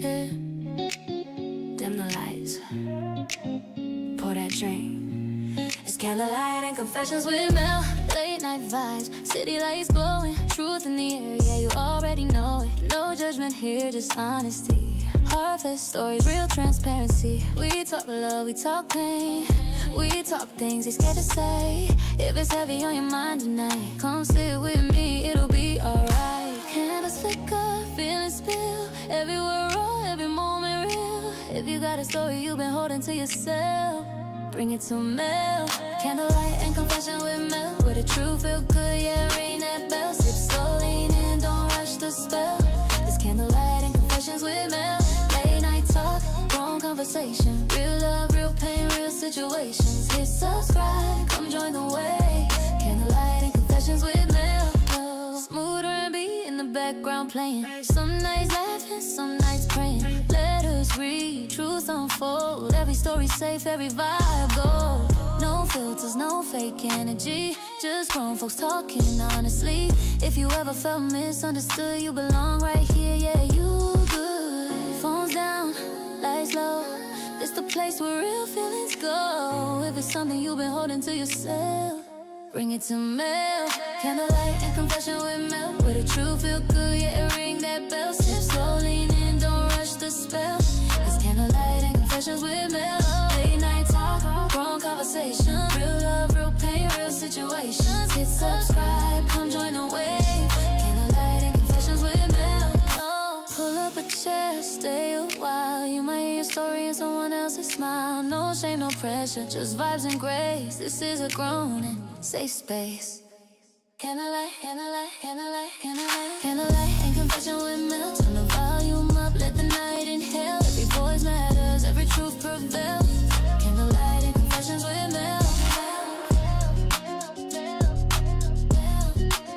Yeah. Dim the lights, pour that drink. It's candlelight and confessions with Mel. Late night vibes, city lights glowing. Truth in the air, yeah, you already know it. No judgment here, just honesty. Heartless stories, real transparency. We talk love, we talk pain. We talk things they scared to say. If it's heavy on your mind tonight, come sit with me, it'll be alright. Candles flicker, feelings spill. Every word raw, every moment real. If you got a story you've been holding to yourself, bring it to Mel. Candlelight and confession with Mel, where the truth feel good, yeah, ring that bell. Sip slow, lean in, don't rush the spell. It's candlelight and confessions with Mel. Late night talk, grown conversation. Real love, real pain, real situations. Hit subscribe, come join the way. Candlelight and confessions with Mel. Smooth R&B in the background playing. Some nights laughing, some nights praying. Let us read, truth unfold. Every story safe, every vibe gold. No filters, no fake energy. Just grown folks talking honestly. If you ever felt misunderstood, you belong right here, yeah, you good. Phones down, lights low. This the place where real feelings go. If it's something you've been holding to yourself, bring it to Mel. Candlelight and confession with Mel, where the truth feel good, yeah, ring that bell. Sip slow, lean in, don't rush the spell. It's candlelight and confessions with Mel. Late night talk, grown conversation. Real love, real pain, real situations. Hit subscribe, come join the wave. Candlelight and confessions with Mel. Pull up a chair, stay a while. You might hear your story in someone else's smile. No shame, no pressure, just vibes and grace. This is a grown and safe space. Candlelight, candlelight, candlelight, candlelight. Candlelight and confession with Mel. Turn the volume up, let the night inhale. Every voice matters, every truth prevails. Candlelight and confessions with Mel.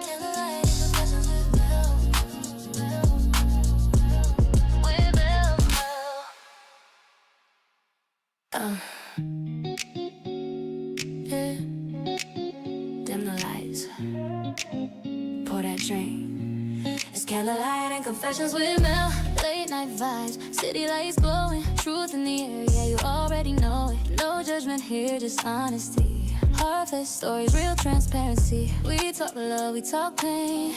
Candlelight and confessions with Mel. With Mel. Yeah. Dim the lights, pour that drink. It's candlelight and confessions with Mel. Late night vibes, city lights glowing. Truth in the air, yeah, you already know it. No judgment here, just honesty. Heartless stories, real transparency. We talk love, we talk pain.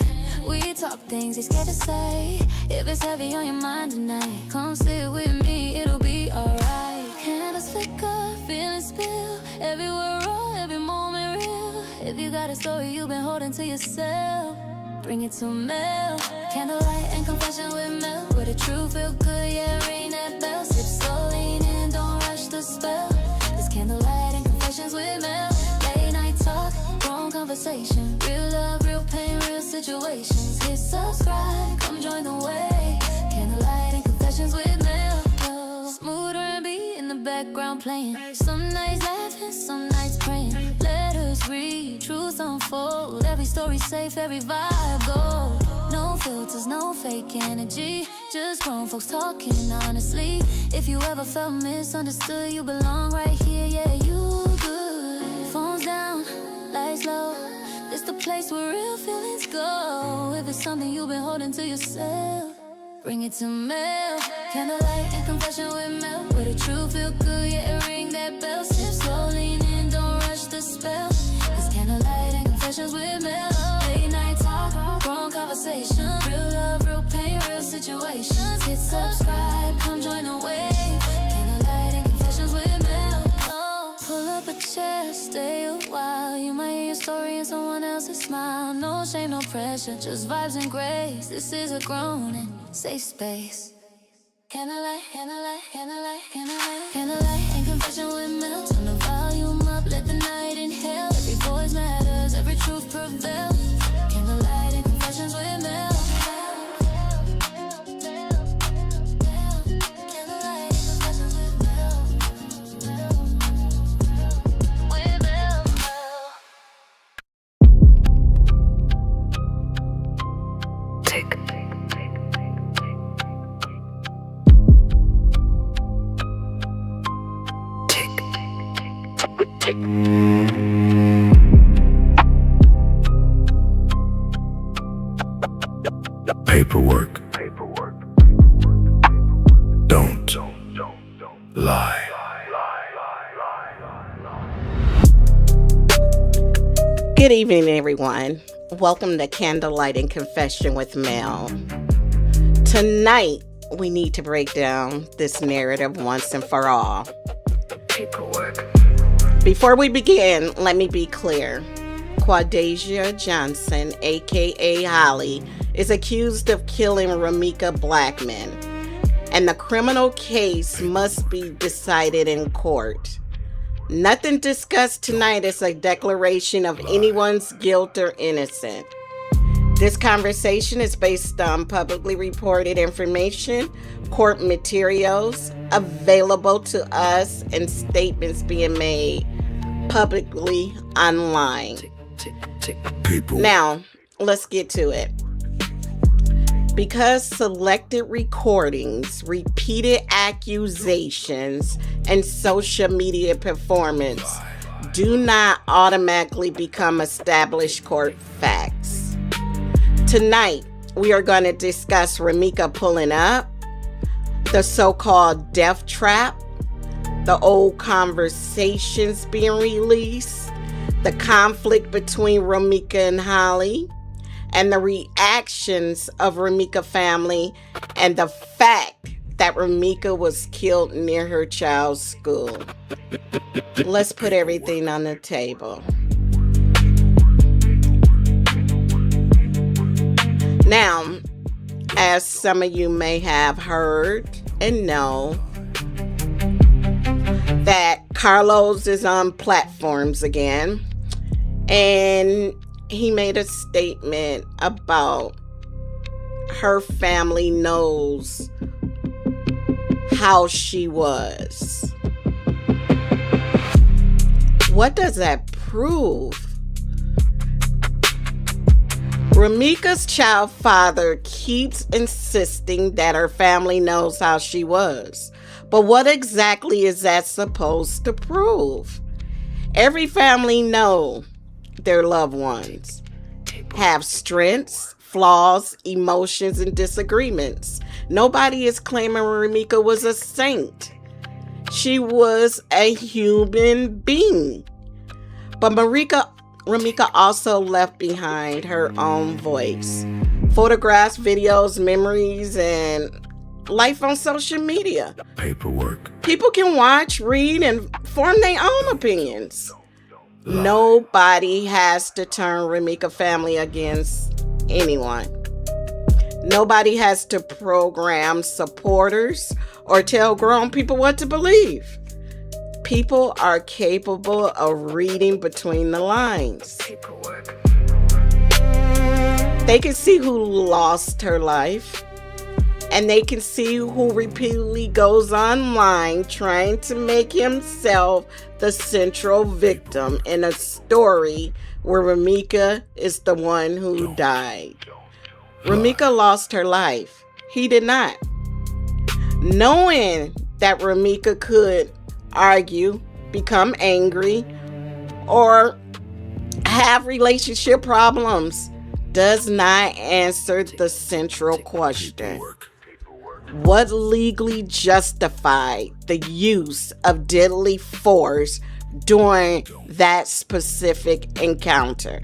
We talk things they scared to say. If it's heavy on your mind tonight, come sit with me, it'll be alright. Candles flicker, feelings spill. Every word raw, every moment real. If you got a story you've been holding to yourself, bring it to Mel. Candlelight and confession with Mel, where the truth feel good, yeah, ring that bell. Sip slow, lean in, don't rush the spell. It's candlelight and confessions with Mel. Late night talk, grown conversation. Real love, real pain, real situations. Hit subscribe, come join the way. Candlelight and confessions with Mel. Smooth R&B in the background playing. Some nights laughing, some nights praying. Let us read, truth unfold. Every story safe, every vibe gold. No filters, no fake energy. Just grown folks talking honestly. If you ever felt misunderstood, you belong right here, yeah, you good. Phones down, lights low. This the place where real feelings go. If it's something you've been holding to yourself, bring it to Mel. Candlelight and confession with Mel, where the truth feel good, yeah, ring that bell. Sip slow, lean in, don't rush the spell. It's candlelight and confessions with Mel. Late night talk, grown conversation. Real love, real pain, real situations. Hit subscribe, come join the wave. Candlelight and confessions with Mel. Pull up a chair, stay a while. You might hear your story in someone else's smile. No shame, no pressure, just vibes and grace. This is a grown and safe space. Candlelight, candlelight, candlelight, candlelight. Candlelight and confession with Mel. Turn the volume up, let the night inhale. Every voice matters, every truth prevails. Candlelight and confessions with Mel. Candlelight and confessions with Mel. With Mel. Tick. Paperwork. Don't lie. Good evening, everyone. Welcome to Candlelight Confession with Mel. Tonight, we need to break down this narrative once and for all. Paperwork. Before we begin, let me be clear. Quadasia Johnson, aka Holly, is accused of killing Romeca Blackman, and the criminal case must be decided in court. Nothing discussed tonight is a declaration of anyone's guilt or innocence. This conversation is based on publicly reported information, court materials available to us, and statements being made publicly online. Now, let's get to it. Because selected recordings, repeated accusations, and social media performance do not automatically become established court facts. Tonight, we are going to discuss Romeca pulling up, the so-called death trap, the old conversations being released, the conflict between Romeca and Holly, and the reactions of Romeca family, and the fact that Romeca was killed near her child's school. Let's put everything on the table. Now, as some of you may have heard and know, that Carlos is on platforms again, and he made a statement about her family knows how she was. What does that prove? Romeca's child father keeps insisting that her family knows how she was. But what exactly is that supposed to prove? Every family knows their loved ones have strengths, flaws, emotions, and disagreements. Nobody is claiming Romeca was a saint. She was a human being. But Romeca also left behind her own voice, photographs, videos, memories, and life on social media. Paperwork. People can watch, read, and form their own opinions. Nobody has to turn Romeca family against anyone. Nobody has to program supporters or tell grown people what to believe. People are capable of reading between the lines. Paperwork. They can see who lost her life, and they can see who repeatedly goes online trying to make himself the central victim in a story where Romeca is the one who died. Romeca lost her life. He did not. Knowing that Romeca could argue, become angry, or have relationship problems does not answer the central question. What legally justified the use of deadly force during that specific encounter?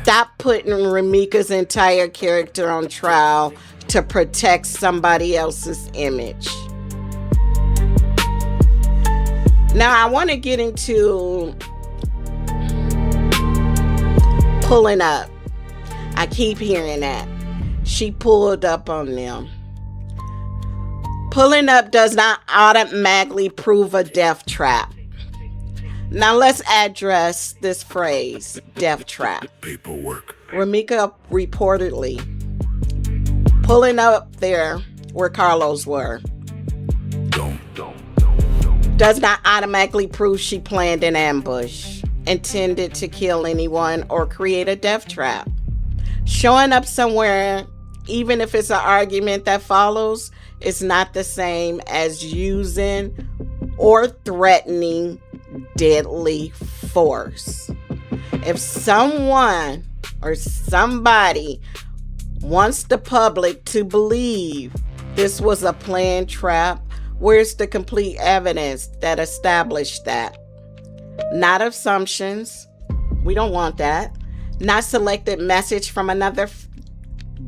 Stop putting Romeca's entire character on trial to protect somebody else's image. Now, I want to get into pulling up. I keep hearing that. She pulled up on them. Pulling up does not automatically prove a death trap. Now let's address this phrase, death trap. Paperwork. Romeca reportedly pulling up there where Carlos were does not automatically prove she planned an ambush, intended to kill anyone, or create a death trap. Showing up somewhere, even if it's an argument that follows, is not the same as using or threatening deadly force. If someone or somebody wants the public to believe this was a planned trap? Where's the complete evidence that established that? Not assumptions. We don't want that. Not selected message from another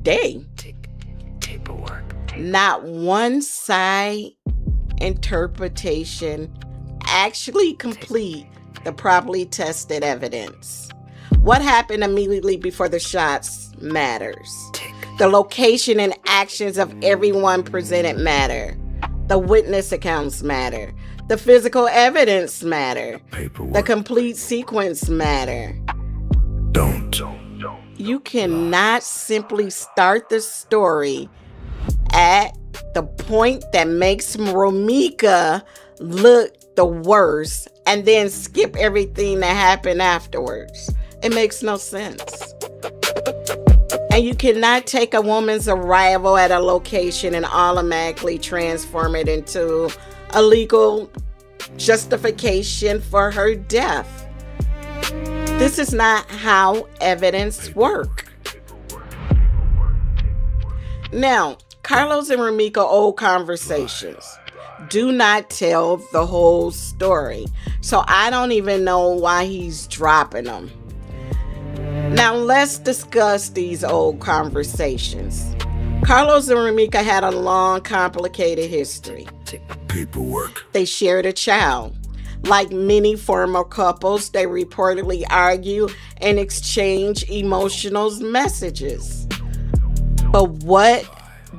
day. Paperwork. Not one side interpretation actually complete the properly tested evidence. What happened immediately before the shots matters. The location and actions of everyone presented matter. The witness accounts matter. The physical evidence matter. Paperwork. The complete sequence matter. Don't. You cannot simply start the story at the point that makes Romeca look the worst and then skip everything that happened afterwards. It makes no sense. And you cannot take a woman's arrival at a location and automatically transform it into a legal justification for her death. This is not how evidence works. Now, Carlos and Romeca old conversations do not tell the whole story. So I don't even know why he's dropping them. Now let's discuss these old conversations. Carlos and Romeca had a long, complicated history. Paperwork. They shared a child. Like many former couples, they reportedly argue and exchange emotional messages. But what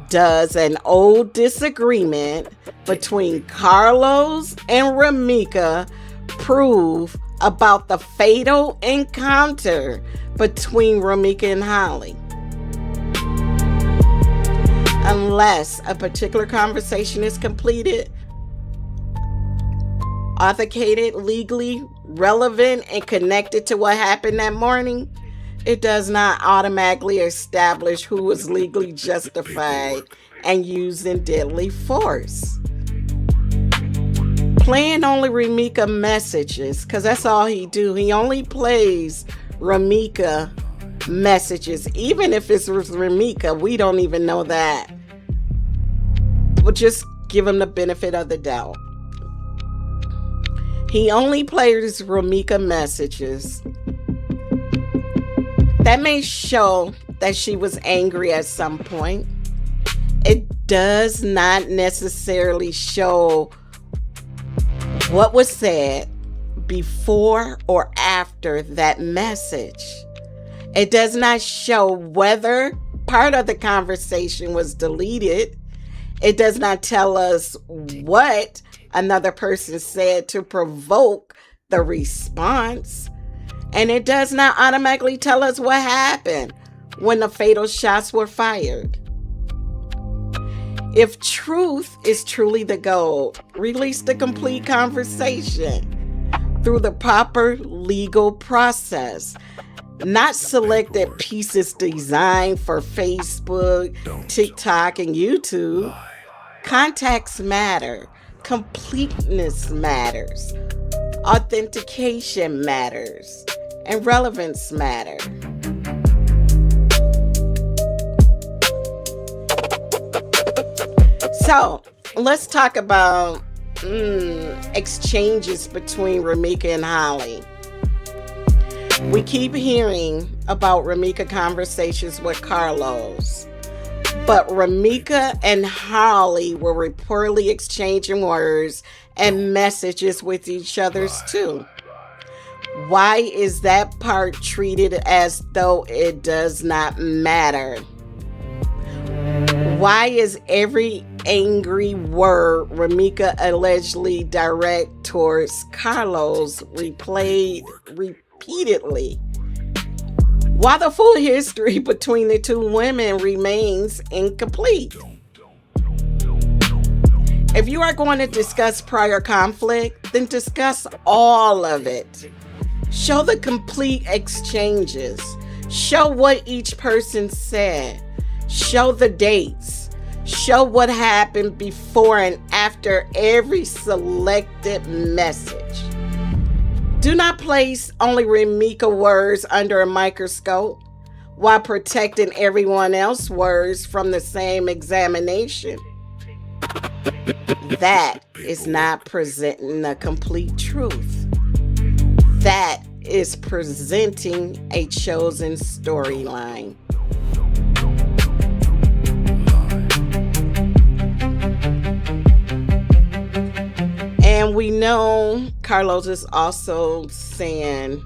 does an old disagreement between Carlos and Romeca prove about the fatal encounter between Romeca and Holly? Unless a particular conversation is completed, authenticated, legally relevant, and connected to what happened that morning, it does not automatically establish who was legally justified and using deadly force. Playing only Romeca messages, because that's all he do. He only plays Romeca messages. Even if it's Romeca, we don't even know that. But just give him the benefit of the doubt. He only plays Romeca messages. That may show that she was angry at some point. It does not necessarily show what was said before or after that message. It does not show whether part of the conversation was deleted. It does not tell us what another person said to provoke the response. And it does not automatically tell us what happened when the fatal shots were fired. If truth is truly the goal, release the complete conversation through the proper legal process, not selected pieces designed for Facebook, TikTok, and YouTube. Context matter. Completeness matters. Authentication matters. And relevance matter. So let's talk about exchanges between Romeca and Holly. We keep hearing about Romeca conversations with Carlos, but Romeca and Holly were reportedly exchanging words and messages with each other's too. Why is that part treated as though it does not matter? Why is every angry word Romeca allegedly direct towards Carlos replayed repeatedly? While the full history between the two women remains incomplete. If you are going to discuss prior conflict, then discuss all of it. Show the complete exchanges. Show what each person said. Show the dates. Show what happened before and after every selected message. Do not place only Romeca words under a microscope while protecting everyone else's words from the same examination. That is not presenting the complete truth. That is presenting a chosen storyline. And we know Carlos is also saying,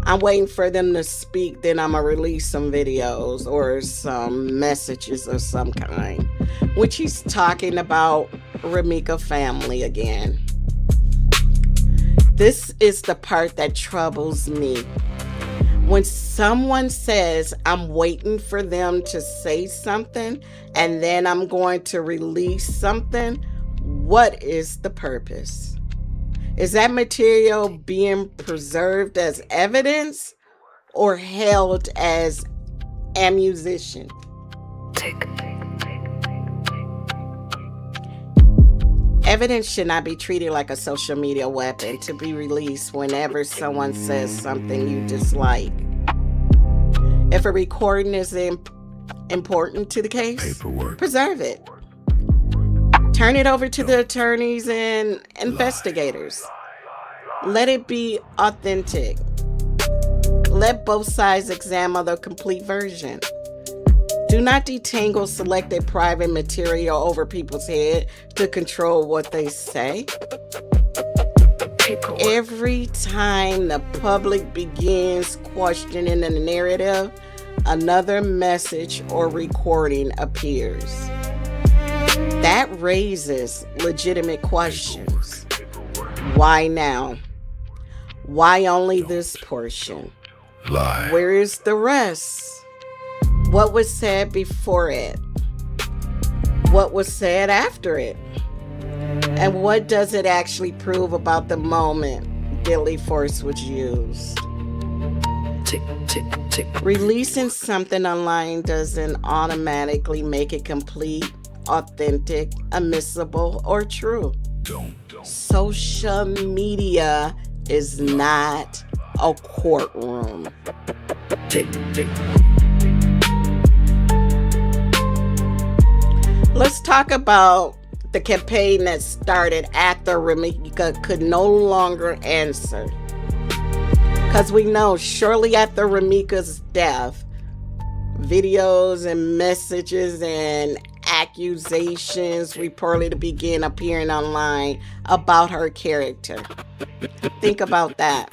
I'm waiting for them to speak, then I'm going to release some videos or some messages of some kind, which he's talking about Romeca family again. This is the part that troubles me. When someone says, I'm waiting for them to say something, and then I'm going to release something, what is the purpose? Is that material being preserved as evidence or held as ammunition? Evidence should not be treated like a social media weapon to be released whenever someone says something you dislike. If a recording is important to the case, preserve it. Turn it over to the attorneys and investigators. Let it be authentic. Let both sides examine the complete version. Do not detangle selected private material over people's head to control what they say. Every time the public begins questioning the narrative, another message or recording appears. That raises legitimate questions. Why now? Why only this portion? Lie. Where is the rest? What was said before it? What was said after it? And what does it actually prove about the moment deadly force was used? Releasing something online doesn't automatically make it complete, authentic, admissible, or true. Social media is not a courtroom. Let's talk about the campaign that started after Romeca could no longer answer. Because we know shortly after Romeca's death, videos and messages and accusations reportedly began appearing online about her character. Think about that.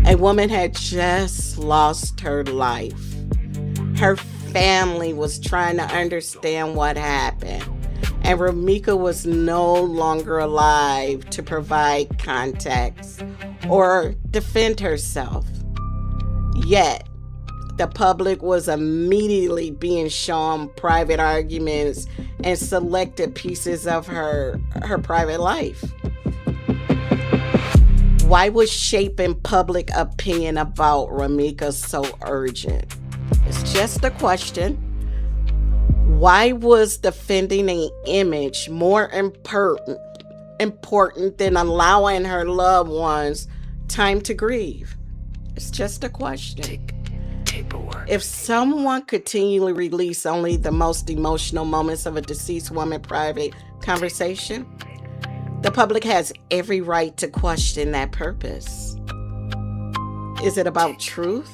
A woman had just lost her life. Her family was trying to understand what happened, and Romeca was no longer alive to provide context or defend herself. Yet, the public was immediately being shown private arguments and selected pieces of her private life. Why was shaping public opinion about Romeca so urgent? It's just a question. Why was defending an image more important than allowing her loved ones time to grieve? It's just a question. If someone continually release only the most emotional moments of a deceased woman's private conversation, the public has every right to question that purpose. Is it about truth?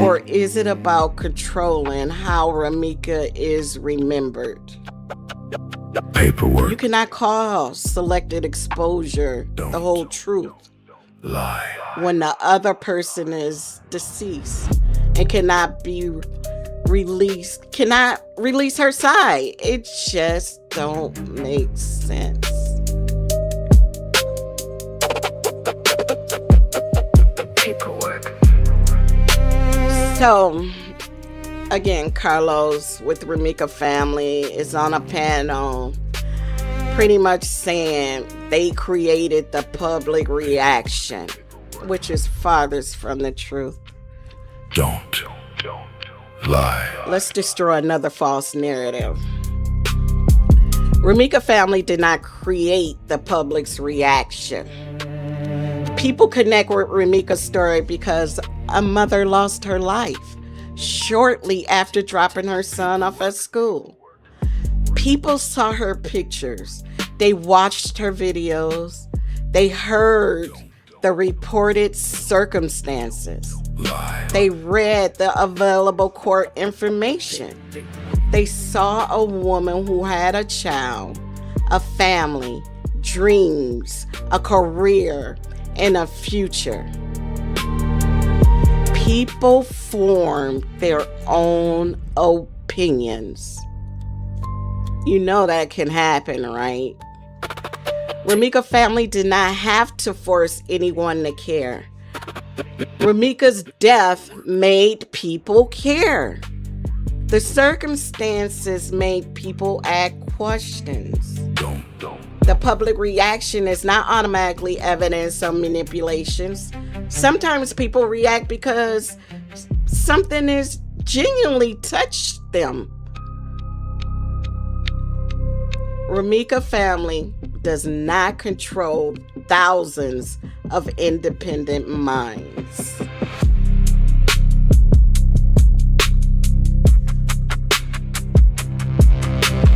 Or is it about controlling how Romeca is remembered? Paperwork. You cannot call selected exposure the whole truth. Lie. When the other person is deceased and cannot release her side. It just don't make sense. Paperwork. So, again, Carlos with Romeca family is on a panel pretty much saying they created the public reaction, which is farthest from the truth. Don't lie. Let's destroy another false narrative. Romeca family did not create the public's reaction. People connect with Romeca's story because a mother lost her life shortly after dropping her son off at school. People saw her pictures. They watched her videos. They heard the reported circumstances. Lie. They read the available court information. They saw a woman who had a child, a family, dreams, a career, and a future. People formed their own opinions. You know that can happen, right? Romeca family did not have to force anyone to care. Romeca's death made people care. The circumstances made people ask questions. Don't. The public reaction is not automatically evidence of manipulations. Sometimes people react because something has genuinely touched them. Romeca family does not control thousands of independent minds.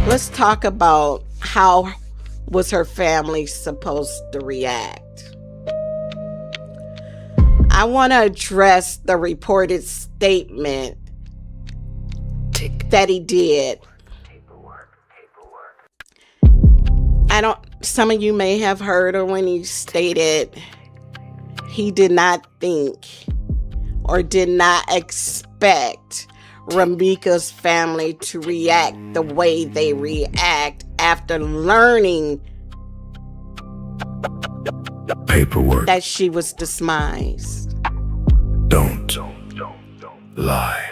Let's talk about how was her family supposed to react. I want to address the reported statement that he did. Some of you may have heard her when he stated he did not think or did not expect Romeca's family to react the way they react after learning Paperwork. that she was demised. Don't. Lie.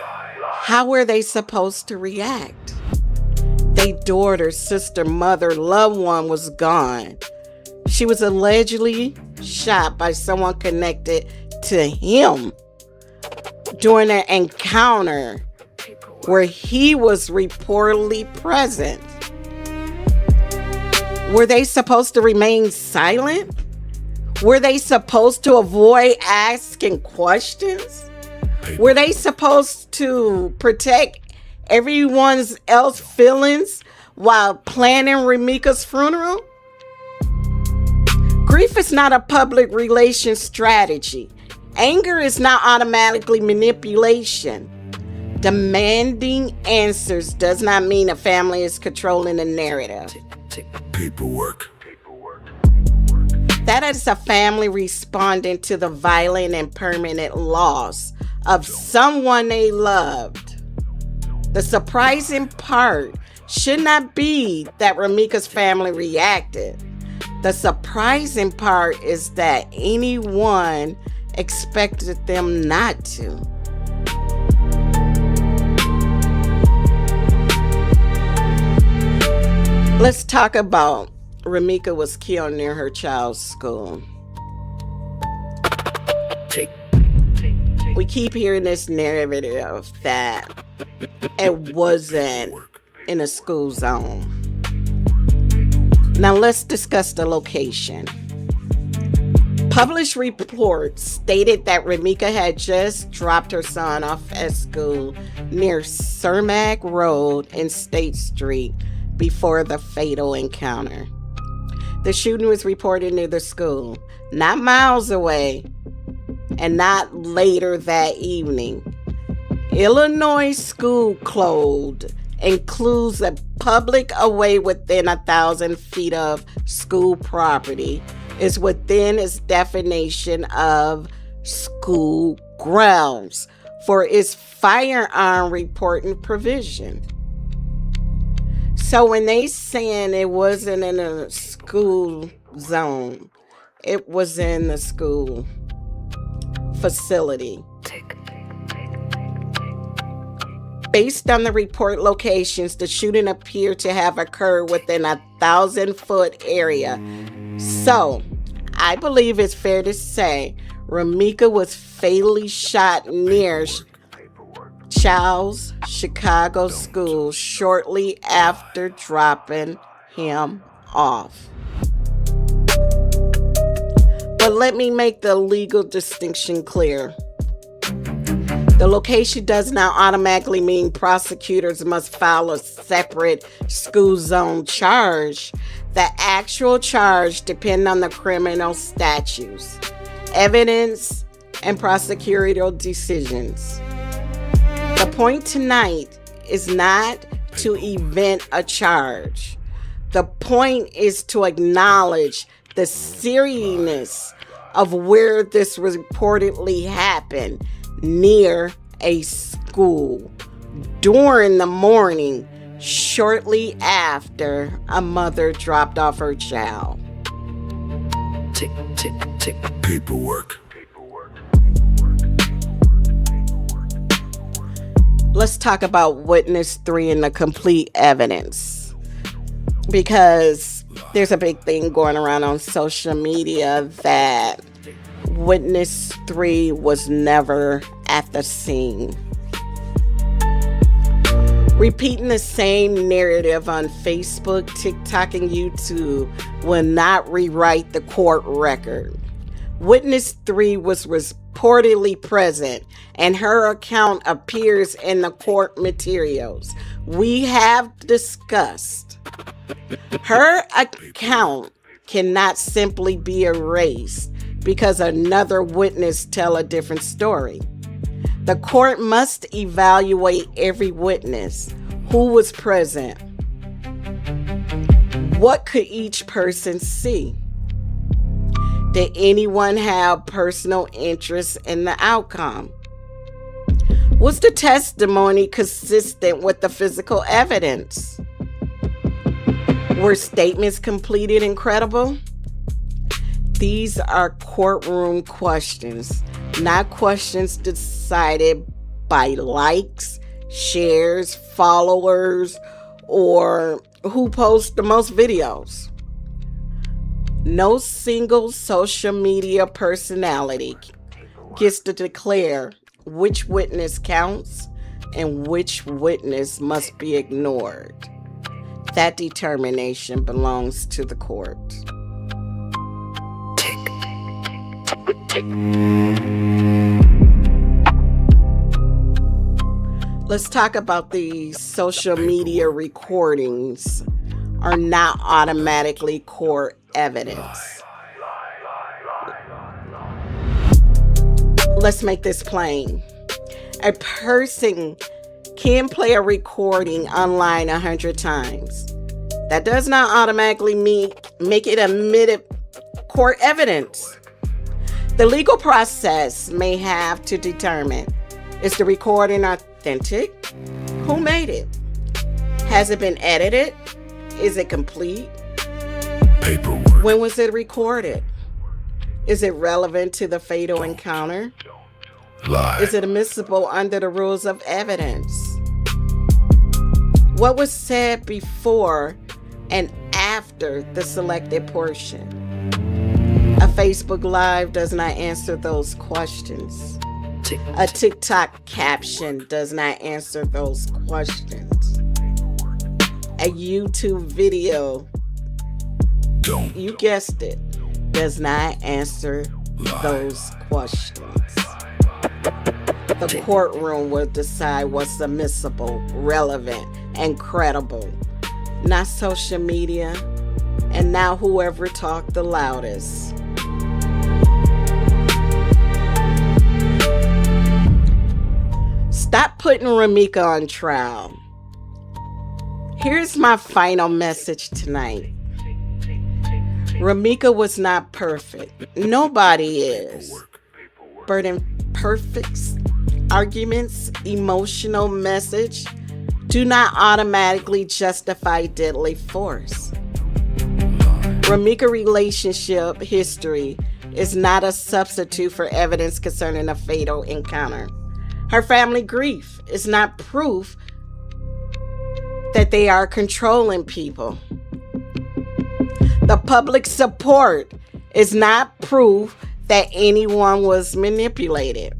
How were they supposed to react? Their daughter, sister, mother, loved one was gone. She was allegedly shot by someone connected to him during an encounter where he was reportedly present. Were they supposed to remain silent? Were they supposed to avoid asking questions? Were they supposed to protect everyone's else feelings while planning Romeca's funeral? Grief is not a public relations strategy. Anger is not automatically manipulation. Demanding answers does not mean a family is controlling the narrative. Paperwork. That is a family responding to the violent and permanent loss of someone they loved. The surprising part should not be that Romeca's family reacted. The surprising part is that anyone expected them not to. Let's talk about Romeca was killed near her child's school. We keep hearing this narrative that it wasn't in a school zone. Now let's discuss the location. Published reports stated that Romeca had just dropped her son off at school near Cermak Road and State Street before the fatal encounter. The shooting was reported near the school, not miles away, and not later that evening. Illinois school code includes a public away within 1,000 feet of school property is within its definition of school grounds for its firearm reporting provision. So when they saying it wasn't in a school zone, it was in the school facility. Based on the report locations, the shooting appeared to have occurred within 1,000-foot area. So, I believe it's fair to say Romeca was fatally shot near Charles, Chicago school shortly after dropping him off. But let me make the legal distinction clear. The location does not automatically mean prosecutors must file a separate school zone charge. The actual charge depends on the criminal statutes, evidence, and prosecutorial decisions. The point tonight is not to event a charge. The point is to acknowledge the seriousness of where this reportedly happened, near a school, during the morning, shortly after a mother dropped off her child. Tick, tick, tick. Paperwork. Let's talk about witness 3 and the complete evidence, because there's a big thing going around on social media that witness 3 was never at the scene. Repeating the same narrative on Facebook, TikTok, and YouTube will not rewrite the court record. Witness 3 was reportedly present, and her account appears in the court materials we have discussed. Her account cannot simply be erased because another witness tell a different story. The court must evaluate every witness. Who was present? What could each person see? Did anyone have personal interest in the outcome? Was the testimony consistent with the physical evidence? Were statements completed and credible? These are courtroom questions, not questions decided by likes, shares, followers, or who posts the most videos. No single social media personality gets to declare which witness counts and which witness must be ignored. That determination belongs to the court. Let's talk about these social media recordings are not automatically court evidence. Let's make this plain. A person can play a recording online 100 times. That does not automatically make it admitted court evidence. The legal process may have to determine, is the recording authentic? Who made it? Has it been edited? Is it complete? Paperwork. When was it recorded? Is it relevant to the fatal encounter? Lie. Is it admissible under the rules of evidence? What was said before and after the selected portion? A Facebook Live does not answer those questions. A TikTok caption does not answer those questions. A YouTube video, you guessed it, does not answer those questions. The courtroom will decide what's admissible, relevant, and credible, not social media, and now whoever talked the loudest. Stop putting Romeca on trial. Here's my final message tonight. Romeca was not perfect. Nobody is. But imperfect arguments, emotional message, do not automatically justify deadly force. Romeca relationship history is not a substitute for evidence concerning a fatal encounter. Her family grief is not proof that they are controlling people. The public support is not proof that anyone was manipulated.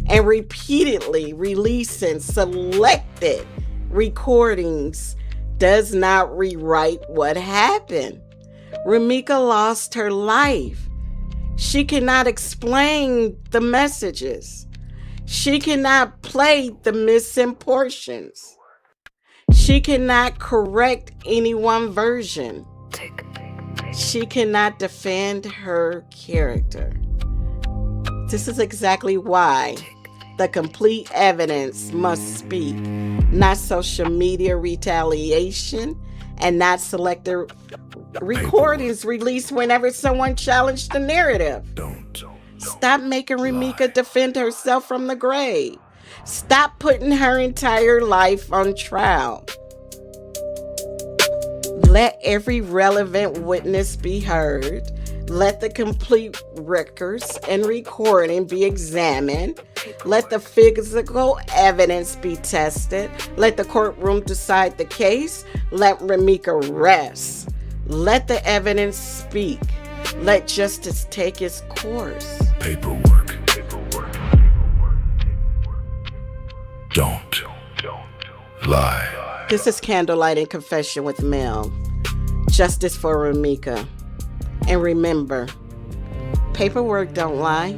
And repeatedly releasing selected recordings does not rewrite what happened. Romeca lost her life. She cannot explain the messages. She cannot play the missing portions. She cannot correct any one version. She cannot defend her character. This is exactly why the complete evidence must speak, not social media retaliation and not selective recordings released whenever someone challenged the narrative. Stop making Romeca defend herself from the grave. Stop putting her entire life on trial. Let every relevant witness be heard. Let the complete records and recording be examined. Let the physical evidence be tested. Let the courtroom decide the case. Let Romeca rest. Let the evidence speak. Let justice take its course. Paperwork. Don't lie. This is Candlelight Confession with Mel. Justice for Romeca. And remember, paperwork don't lie.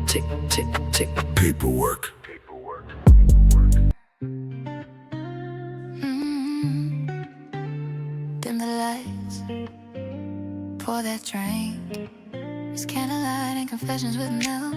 Tick, tick, tick. Paperwork. Dim the lights, pour that drink. It's candlelight and confessions with Mel.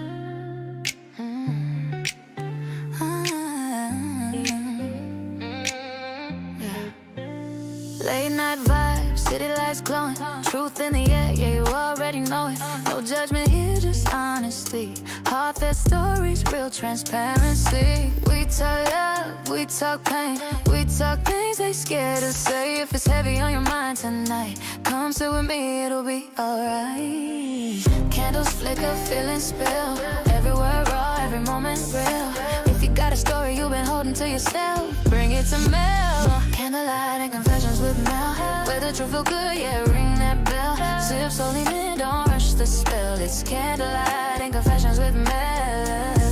Late night vibes, city lights glowing. Truth in the air, yeah, you already know it. No judgment here, just honesty. Heartfelt stories, real transparency. We talk love, we talk pain. We talk things they scared to say. If it's heavy on your mind tonight, come sit with me, it'll be alright. Candles flicker, feelings spill. Everywhere raw, every moment real. If you got a story you've been holding to yourself, bring it to Mel. Candlelight and confessions with Mel. Where the truth feel good, yeah, ring that bell. Sip slowly, man, don't rush the spell. It's candlelight and confessions with Mel.